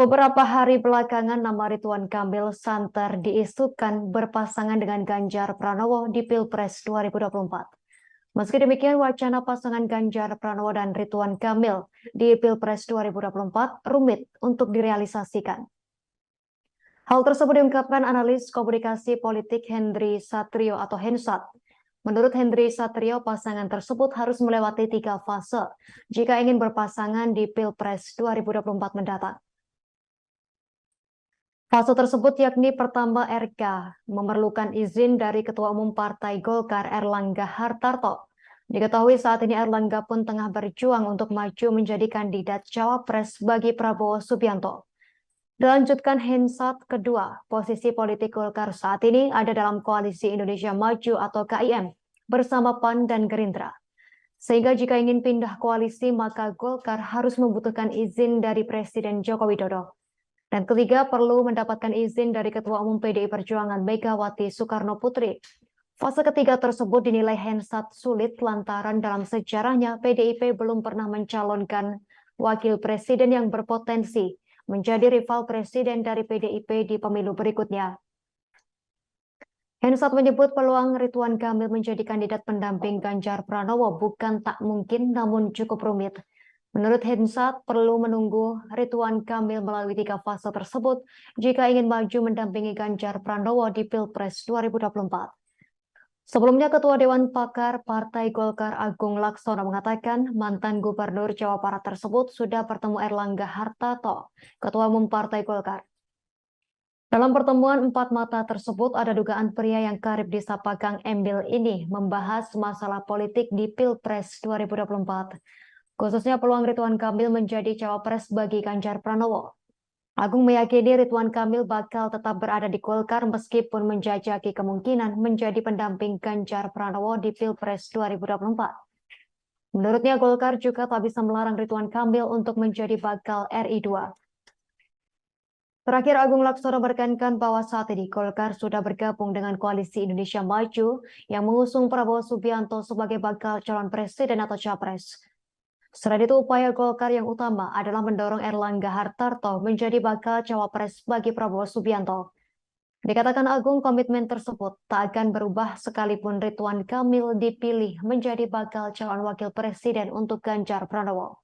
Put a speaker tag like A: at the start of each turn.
A: Beberapa hari belakangan nama Ridwan Kamil santer diisukan berpasangan dengan Ganjar Pranowo di Pilpres 2024. Meski demikian, wacana pasangan Ganjar Pranowo dan Ridwan Kamil di Pilpres 2024 rumit untuk direalisasikan. Hal tersebut diungkapkan analis komunikasi politik Hendry Satrio atau Hensat. Menurut Hendry Satrio, pasangan tersebut harus melewati 3 fase jika ingin berpasangan di Pilpres 2024 mendatang. Fase tersebut yakni pertama, RK memerlukan izin dari Ketua Umum Partai Golkar Erlangga Hartarto. Diketahui saat ini Erlangga pun tengah berjuang untuk maju menjadi kandidat cawapres bagi Prabowo Subianto. Dilanjutkan Hensat kedua, posisi politik Golkar saat ini ada dalam koalisi Indonesia Maju atau KIM bersama PAN dan Gerindra. Sehingga jika ingin pindah koalisi maka Golkar harus membutuhkan izin dari Presiden Joko Widodo. Dan ketiga, perlu mendapatkan izin dari Ketua Umum PDI Perjuangan Megawati Soekarno Putri. Fase ketiga tersebut dinilai Hensat sulit lantaran dalam sejarahnya PDIP belum pernah mencalonkan wakil presiden yang berpotensi menjadi rival presiden dari PDIP di pemilu berikutnya. Hensat menyebut peluang Ridwan Kamil menjadi kandidat pendamping Ganjar Pranowo bukan tak mungkin namun cukup rumit. Menurut Hensat, perlu menunggu Ridwan Kamil melalui 3 fase tersebut jika ingin maju mendampingi Ganjar Pranowo di Pilpres 2024. Sebelumnya, Ketua Dewan Pakar Partai Golkar Agung Laksono mengatakan mantan Gubernur Jawa Barat tersebut sudah bertemu Erlangga Hartarto, Ketua Umum Partai Golkar. Dalam pertemuan 4 mata tersebut, ada dugaan pria yang karib disapa Kang Emil ini membahas masalah politik di Pilpres 2024. Khususnya peluang Ridwan Kamil menjadi cawapres bagi Ganjar Pranowo. Agung meyakini Ridwan Kamil bakal tetap berada di Golkar meskipun menjajaki kemungkinan menjadi pendamping Ganjar Pranowo di Pilpres 2024. Menurutnya Golkar juga tak bisa melarang Ridwan Kamil untuk menjadi bakal RI 2. Terakhir, Agung Laksono menekankan bahwa saat ini Golkar sudah bergabung dengan Koalisi Indonesia Maju yang mengusung Prabowo Subianto sebagai bakal calon presiden atau capres. Selain itu, upaya Golkar yang utama adalah mendorong Erlangga Hartarto menjadi bakal cawapres bagi Prabowo Subianto. Dikatakan Agung, komitmen tersebut tak akan berubah sekalipun Ridwan Kamil dipilih menjadi bakal calon wakil presiden untuk Ganjar Pranowo.